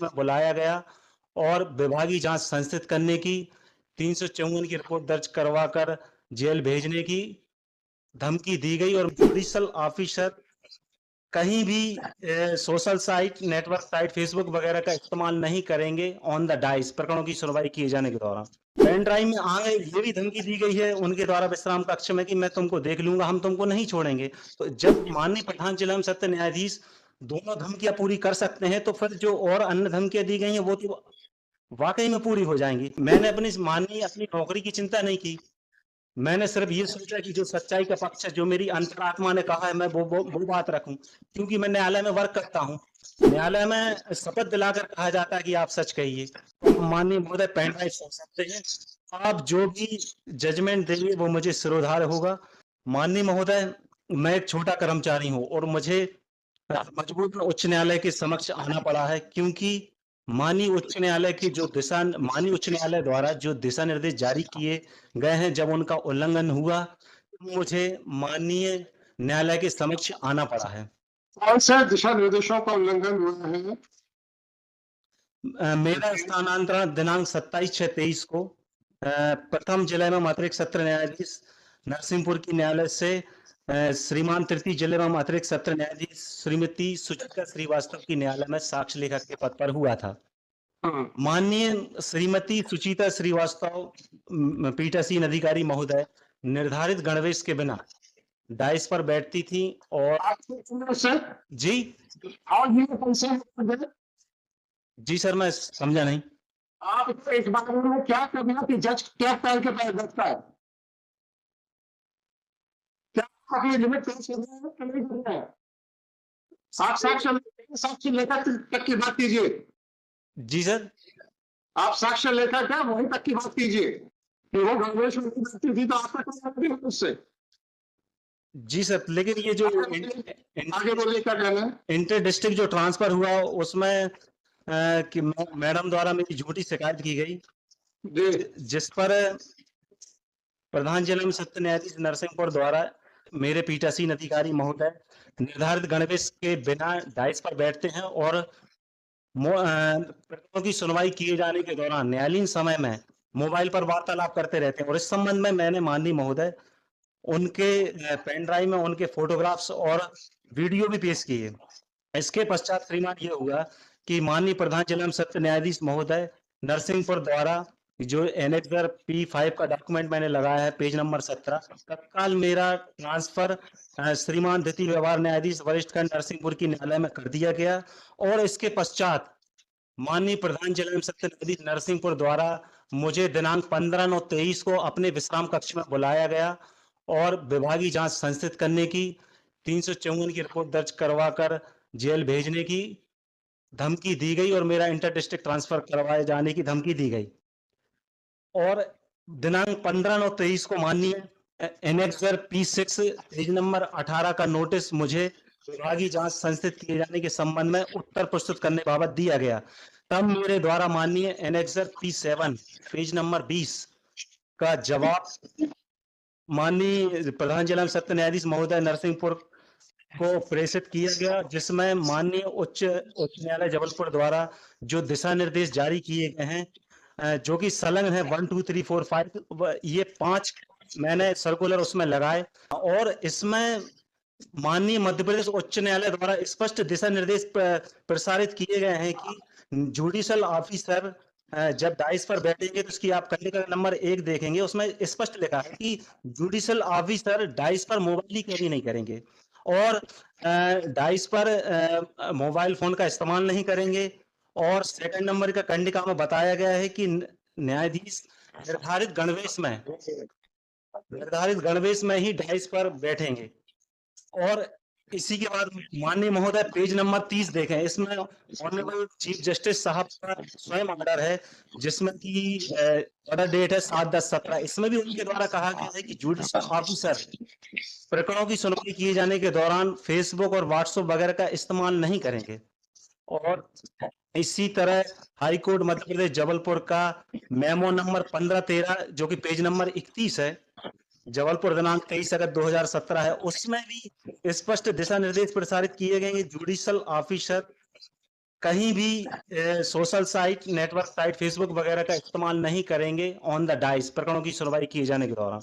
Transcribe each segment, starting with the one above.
में बुलाया गया और विभागीय जांच संस्थित करने की, 354 की रिपोर्ट दर्ज करवाकर जेल भेजने की धमकी दी गई और जुडिशल ऑफिसर कहीं भी social site, network site, Facebook वगैरह का इस्तेमाल नहीं करेंगे ऑन द डाइस प्रकरणों की सुनवाई किए जाने के दौरान। पेन ड्राइव में आगे ये भी धमकी दी गई है उनके द्वारा विश्राम कक्ष में कि मैं तुमको देख लूंगा, हम तुमको नहीं छोड़ेंगे। तो जब माननीय प्रधान जिला एवं सत्र न्यायाधीश दोनों धमकियां पूरी कर सकते हैं, तो फिर जो और अन्य धमकियां दी गई हैं वो तो वाकई में पूरी हो जाएंगी। मैंने अपनी नौकरी की चिंता नहीं की, मैंने सिर्फ ये सोचा कि जो सच्चाई का पक्ष है, जो मेरी अंतरात्मा ने कहा है, मैं वो बात रखूं, क्योंकि मैं न्यायालय में वर्क करता हूं। न्यायालय में शपथ दिलाकर कहा जाता है कि आप सच कहिए। तो माननीय महोदय पेन ड्राइव सुन सकते हैं, आप जो भी जजमेंट देंगे वो मुझे सिरोधार्य होगा। माननीय महोदय, मैं एक छोटा कर्मचारी हूं और मुझे मजबूरन उच्च न्यायालय के समक्ष आना पड़ा है, क्योंकि माननीय उच्च न्यायालय द्वारा जो दिशा निर्देश जारी किए गए हैं, जब उनका उल्लंघन हुआ तो मुझे माननीय न्यायालय के समक्ष आना पड़ा है। कौन से दिशा निर्देशों का उल्लंघन हुआ है? मेरा स्थानांतरण दिनांक 27/6/23 को प्रथम जिले में अतिरिक्त सत्र न्यायाधीश नरसिंहपुर की न्यायालय से श्रीमान तृतीय जिले में अतिरिक्त सत्र न्यायाधीश श्रीमती सुचित्रा श्रीवास्तव की न्यायालय में साक्ष्य लेखक के पद पर हुआ था। माननीय श्रीमती सुचिता श्रीवास्तव पीठासीन अधिकारी महोदय निर्धारित गणवेश के बिना डाइस पर बैठती थी और जी जी सर, मैं समझा नहीं। आप इस बारे में क्या करना कि जज क्या पैर के पैर बैठता है? क्या आप अपनी लिमिट पेश कर रहे हैं कि नहीं कर रहे हैं? आप साक्ष्य लेखक तक की बात कीजिए। जी सर, आप साक्ष्य लेखक है, वहीं तक की बात कीजिए कि वो गणवेश में बैठती थी तो आपका क्या मतलब है उससे? जी सर, लेकिन ये जो आगे बोलिए क्या कहना है। इंटर डिस्ट्रिक्ट जो ट्रांसफर हुआ उसमें कि मैडम द्वारा मेरी झूठी शिकायत की गई, जिस पर प्रधान जिला एवं सत्र न्यायाधीश नरसिंहपुर द्वारा मेरे पीठासीन अधिकारी महोदय निर्धारित गणवेश के बिना डाइस पर बैठते हैं और प्रकरणों की सुनवाई किए जाने के दौरान न्यायालयीन समय में मोबाइल पर वार्तालाप करते रहते हैं। और इस संबंध में मैंने माननीय महोदय उनके पेन ड्राइव में उनके फोटोग्राफ्स और वीडियो भी पेश किए। इसके पश्चात श्रीमान ये हुआ कि माननीय प्रधान जिला एवं सत्र न्यायाधीश महोदय नरसिंहपुर द्वारा जो एनेक्सर P5 का डॉक्यूमेंट मैंने लगाया है, पेज नंबर 17, तत्काल मेरा ट्रांसफर श्रीमान द्वितीय व्यवहार न्यायाधीश वरिष्ठ खंड नरसिंहपुर की न्यायालय में कर दिया गया। और इसके पश्चात माननीय प्रधान जिला एवं सत्र न्यायाधीश नरसिंहपुर द्वारा मुझे दिनांक 15/9/23 को अपने विश्राम कक्ष में बुलाया गया और विभागीय जांच संस्थित करने की, 354 की रिपोर्ट दर्ज करवाकर जेल भेजने की धमकी दी गई और मेरा इंटर डिस्ट्रिक्ट ट्रांसफर करवाए जाने की धमकी दी गई। और दिनांक 15/9/23 को माननीय एनेक्सर P6 पेज नंबर 18 का नोटिस मुझे विभागीय जांच संस्थित किए जाने के संबंध में उत्तर प्रस्तुत करने बाबत दिया गया। तब मेरे द्वारा माननीय एनेक्सर P7 पेज नंबर 20 का जवाब माननीय प्रधान जिला सत्र न्यायाधीश महोदय नरसिंहपुर को प्रेषित किया गया, जिसमें माननीय उच्च न्यायालय जबलपुर द्वारा जो दिशा निर्देश जारी किए गए हैं, जो कि संलग्न है 1 2 3 4 5, ये 5 मैंने सर्कुलर उसमें लगाए और इसमें माननीय मध्य प्रदेश उच्च न्यायालय द्वारा स्पष्ट दिशा निर्देश प्रसारित किए गए हैं कि जुडिशल ऑफिसर जब डाइस पर बैठेंगे तो उसकी आप कंडीशन नंबर 1 देखेंगे, उसमें स्पष्ट लिखा है कि जुडिशल ऑफिसर डाइस पर मोबाइल कैरी नहीं करेंगे और डाइस पर मोबाइल फोन का इस्तेमाल नहीं करेंगे। और सेकंड नंबर का कंडिका में बताया गया है कि न्यायाधीश निर्धारित गणवेश में ही डाइस पर बैठेंगे। और इसी के बाद माननीय महोदय पेज नंबर 30 देखें, इसमें ऑनरेबल चीफ जस्टिस साहब का स्वयं ऑर्डर है, जिसमें कि ऑर्डर डेट है 7/10/17। इसमें भी उनके द्वारा कहा गया है कि जुडिशल ऑफिसर प्रकरणों की सुनवाई किए जाने के दौरान फेसबुक और व्हाट्सएप वगैरह का इस्तेमाल नहीं करेंगे। और इसी तरह हाई कोर्ट मध्य प्रदेश जबलपुर का मेमो नंबर 15/13 जो कि पेज नंबर 31 है, जबलपुर दिनांक 23 अगस्त 2017 है, उसमें भी स्पष्ट दिशा निर्देश प्रसारित किए गए जुडिशल ऑफिसर कहीं भी social site, network site, Facebook वगैरह का इस्तेमाल नहीं करेंगे ऑन द डाइस, प्रकरणों की सुनवाई किए जाने के दौरान।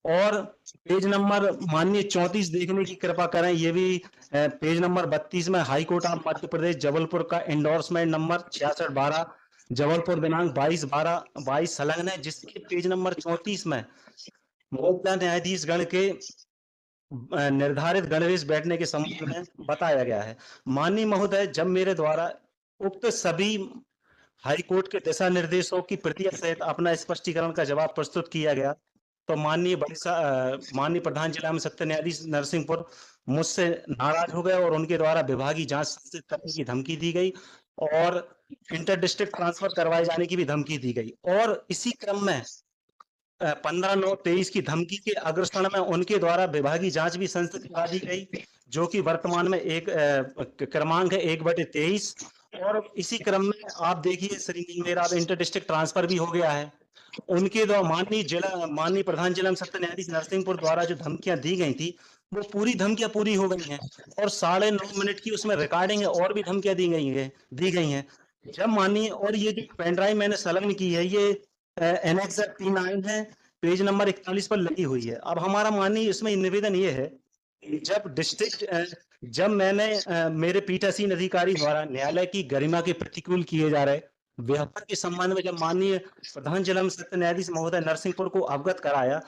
और पेज नंबर माननीय 34 देखने की कृपा करें, ये भी पेज नंबर 32 में high court of Madhya Pradesh Jabalpur का एंडोर्समेंट नंबर 6612 जबलपुर दिनांक 22/12/22 संलग्न है, जिसके पेज नंबर 34 में मुख्य न्यायाधीश गण के निर्धारित गणवेश बैठने के संबंध में बताया गया है। माननीय महोदय, जब मेरे द्वारा उक्त सभी हाई कोर्ट के दिशा निर्देशों की प्रतियां सहित अपना स्पष्टीकरण का जवाब प्रस्तुत किया गया, तो माननीय प्रधान जिला में सत्र न्यायाधीश नरसिंहपुर मुझसे नाराज हो गए और उनके द्वारा विभागीय जांच संस्थित करने की धमकी दी गई और इंटर डिस्ट्रिक्ट ट्रांसफर करवाए जाने की भी धमकी दी गई। और इसी क्रम में 15/9/23 की धमकी के अग्रसर में उनके द्वारा विभागीय जांच भी संस्थित करा दी गई, जो कि वर्तमान में एक क्रमांक है 1/23। और इसी क्रम में आप देखिए श्री मेरा इंटर डिस्ट्रिक्ट ट्रांसफर भी हो गया है। उनके द्वारा माननीय प्रधान जिला सत्र न्यायाधीश नरसिंहपुर द्वारा जो धमकियां दी गई थी, वो पूरी धमकियां पूरी हो गई हैं और 9.5 मिनट की उसमें रिकॉर्डिंग है और भी धमकियां दी गई हैं। जब माननीय, और ये जो पेन ड्राइव मैंने संलग्न की है, ये एनेक्स P9 है, पेज नंबर 41 पर लगी हुई है। अब हमारा माननीय इसमें निवेदन ये है, जब मैंने मेरे पीठासीन अधिकारी द्वारा न्यायालय की गरिमा के प्रतिकूल किए जा रहे व्यवहार के संबंध में जब माननीय प्रधान जिला सत्र न्यायाधीश महोदय नरसिंहपुर को अवगत कराया,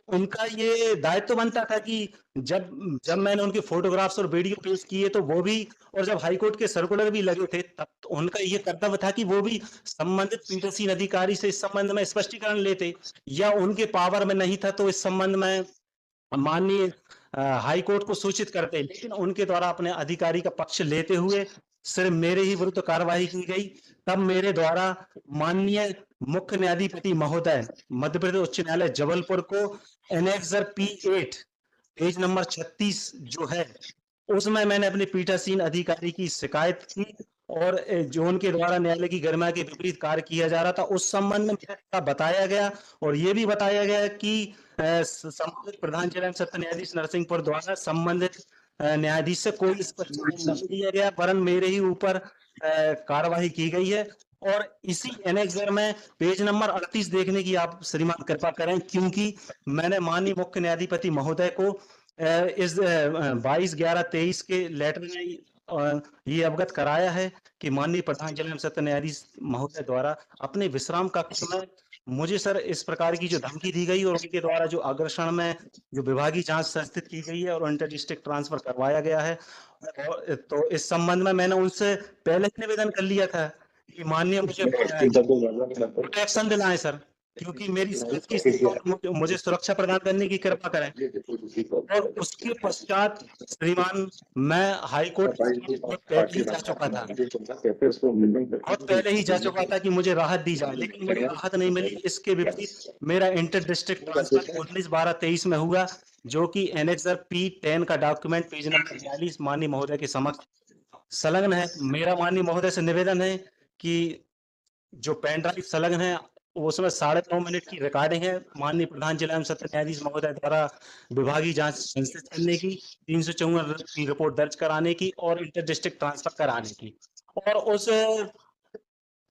उनका ये दायित्व बनता था कि जब मैंने उनके फोटोग्राफ्स और वीडियो पेश किए तो वो भी, और जब हाईकोर्ट के सर्कुलर भी लगे थे, तब तो उनका ये कर्तव्य था कि वो भी संबंधित पीठासीन अधिकारी से इस संबंध में स्पष्टीकरण लेते, या उनके पावर में नहीं था तो इस संबंध में माननीय हाईकोर्ट को सूचित करते। लेकिन उनके द्वारा अपने अधिकारी का पक्ष लेते हुए सिर्फ मेरे ही विरुद्ध कार्रवाई की गई। तब मेरे द्वारा माननीय मुख्य न्यायाधिपति महोदय मध्य प्रदेश उच्च न्यायालय जबलपुर को एनेक्स P8 पेज नंबर 36 जो है, उसमें मैंने अपने पीठासीन अधिकारी की शिकायत की और जो उनके द्वारा न्यायालय की गरिमा के विपरीत कार्य किया जा रहा था, उस संबंध में बताया गया। और ये भी बताया गया कि संबंधित प्रधान जिला सत्र न्यायाधीश नरसिंहपुर द्वारा संबंधित न्यायाधीश से कोई स्पष्टीकरण नहीं दिया गया, वरन मेरे ही ऊपर कार्रवाई की गई है। और इसी एनेक्स में पेज नंबर 38 देखने की आप श्रीमान कृपा करें, क्योंकि मैंने माननीय मुख्य न्यायाधिपति महोदय को इस 22/11/23 के लेटर में ये अवगत कराया है कि माननीय प्रधान जिला सत्र न्यायाधीश महोदय द्वारा अपने विश्राम कक्ष में मुझे सर इस प्रकार की जो धमकी दी गई और उनके द्वारा जो अग्रसर में जो विभागीय जांच संस्थित की गई है और इंटर डिस्ट्रिक्ट ट्रांसफर करवाया गया है, तो इस संबंध में मैंने उनसे पहले ही निवेदन कर लिया था कि माननीय मुझे प्रोटेक्शन दिलाएं सर, क्योंकि मेरी सेहत की स्थिति मुझे सुरक्षा प्रदान करने की कृपा करें। और उसके पश्चात श्रीमान मैं हाई कोर्ट पहले ही जा चुका था, बहुत पहले ही जा चुका था कि मुझे राहत दी जाए, लेकिन मुझे राहत नहीं मिली। इसके विपरीत मेरा इंटर डिस्ट्रिक्ट ट्रांसफर 19/12/23 में हुआ, जो कि एनेक्स P10 का डॉक्यूमेंट पेज नंबर 42 माननीय महोदय के समक्ष संलग्न है। मेरा माननीय महोदय से निवेदन है कि जो पेन ड्राइव संलग्न है उसमें 9.5 मिनट की रिकॉर्डिंग है, माननीय प्रधान जिला एवं सत्र न्यायाधीश महोदय द्वारा विभागीय जांच संस्थित करने की, 354 की रिपोर्ट दर्ज कराने की और इंटर डिस्ट्रिक्ट ट्रांसफर कराने की। और उस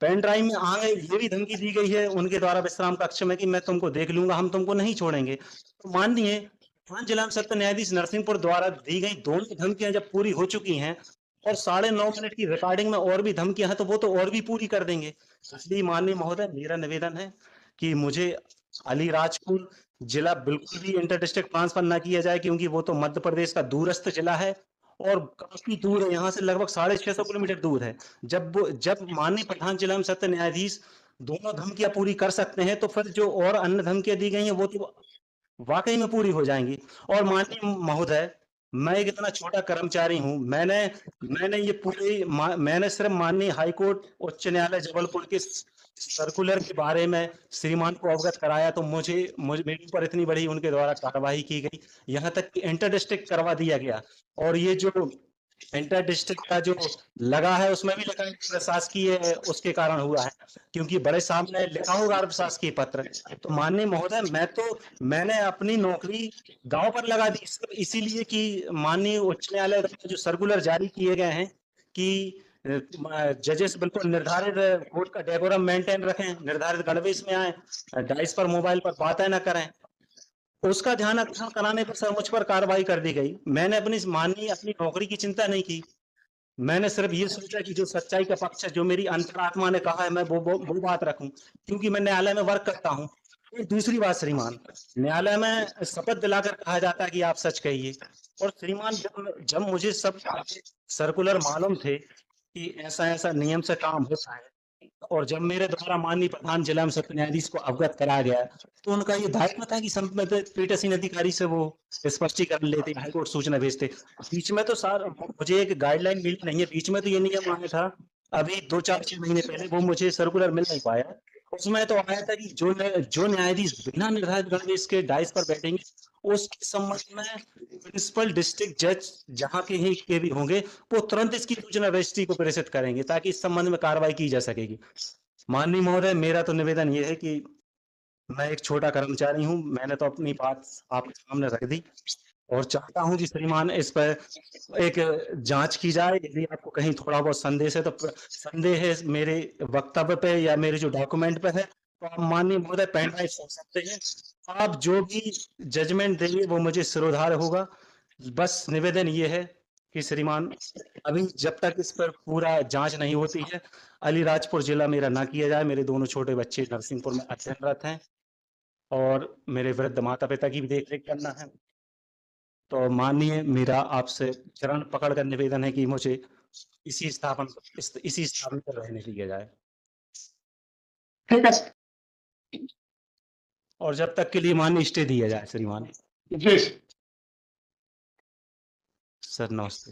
पेन ड्राइव में आगे ये भी धमकी दी गई है उनके द्वारा विश्राम कक्ष में कि मैं तुमको देख लूंगा, हम तुमको नहीं छोड़ेंगे। तो माननीय प्रधान जिला सत्र न्यायाधीश नरसिंहपुर द्वारा दी गई दोनों धमकियां जब पूरी हो चुकी हैं और 9.5 मिनट की रिकॉर्डिंग में और भी धमकियां हैं, तो वो तो और भी पूरी कर देंगे। इसलिए माननीय महोदय मेरा निवेदन है कि मुझे अलीराजपुर जिला बिल्कुल भी इंटर डिस्ट्रिक्ट ट्रांसफर ना किया जाए, क्योंकि वो तो मध्य प्रदेश का दूरस्थ जिला है और काफी दूर है, यहाँ से लगभग 650 किलोमीटर दूर है। जब माननीय प्रधान जिला एवं सत्र न्यायाधीश दोनों धमकियां पूरी कर सकते हैं, तो फिर जो और अन्य धमकियां दी गई हैं वो तो वाकई में पूरी हो जाएंगी। और माननीय महोदय, मैं एक इतना छोटा कर्मचारी हूं, मैंने सिर्फ माननीय हाईकोर्ट उच्च न्यायालय जबलपुर के सर्कुलर के बारे में श्रीमान को अवगत कराया, तो मुझे मेरे ऊपर इतनी बड़ी उनके द्वारा कार्रवाई की गई, यहाँ तक कि इंटर डिस्ट्रिक्ट करवा दिया गया। और ये जो इंटर डिस्ट्रिक्ट का जो लगा है उसमें भी लिखा है प्रशासकीय उसके कारण हुआ है, क्योंकि बड़े साहब ने लिखा होगा प्रशासकीय पत्र। तो माननीय महोदय, मैंने अपनी नौकरी गांव पर लगा दी, सिर्फ इसीलिए कि माननीय उच्च न्यायालय जो सर्कुलर जारी किए गए हैं कि जजेस बिल्कुल निर्धारित कोर्ट का डेकोरम मेंटेन रखें, निर्धारित गणवेश में आए, डाइस पर मोबाइल पर बातें न करें। उसका ध्यान आकर्षण कराने पर सर मुझ पर कार्रवाई कर दी गई। मैंने अपनी नौकरी की चिंता नहीं की। मैंने सिर्फ ये सोचा कि जो सच्चाई का पक्ष है, जो मेरी अंतरात्मा ने कहा है, मैं वो बात रखूं, क्योंकि मैं न्यायालय में वर्क करता हूं। और दूसरी बात श्रीमान, न्यायालय में शपथ दिलाकर कहा जाता है कि आप सच कहिए। और श्रीमान, जब मुझे सब सर्कुलर मालूम थे कि ऐसा ऐसा नियम से काम होता है, और जब मेरे द्वारा माननीय प्रधान जिला एवं सत्र न्यायाधीश को अवगत कराया गया, तो उनका ये दायित्व था कि संबंधित पीठासीन अधिकारी से वो स्पष्टीकरण लेते, हाईकोर्ट सूचना भेजते। बीच में तो सर मुझे एक गाइडलाइन मिली नहीं है, बीच में तो ये नियम आया था अभी 2-4-6 महीने पहले, वो मुझे सर्कुलर मिल नहीं पाया। उसमें तो आया था कि जो न्यायाधीश बिना निर्धारित गणवेश के डाइस पर बैठेंगे, उसके संबंध में प्रिंसिपल डिस्ट्रिक्ट जज जहां के भी होंगे, वो तुरंत इसकी सूचना रजिस्ट्री को प्रेषित करेंगे, ताकि इस संबंध में कार्रवाई की जा सकेगी। माननीय महोदय, मेरा तो निवेदन ये है कि मैं एक छोटा कर्मचारी हूं, मैंने तो अपनी बात आपके सामने रख दी, और चाहता हूं कि श्रीमान इस पर एक जांच की जाए। यदि आपको कहीं थोड़ा बहुत संदेह है मेरे वक्तव्य पे या मेरे जो डॉक्यूमेंट पे है, तो आप माननीय महोदय पेन ड्राइव कर सकते हैं। आप जो भी जजमेंट देंगे वो मुझे सिरोधार्य होगा। बस निवेदन ये है कि श्रीमान, अभी जब तक इस पर पूरा जांच नहीं होती है, अलीराजपुर जिला मेरा ना किया जाए। मेरे दोनों छोटे बच्चे नरसिंहपुर में अध्ययनरत हैं, और मेरे वृद्ध माता पिता की भी देखरेख करना है। तो माननीय, मेरा आपसे चरण पकड़कर निवेदन है कि मुझे इसी स्थापन पर रहने दिया जाए, ठीक है और जब तक के लिए मान्य स्टे दिया जाए श्रीमान। जी। सर नमस्ते।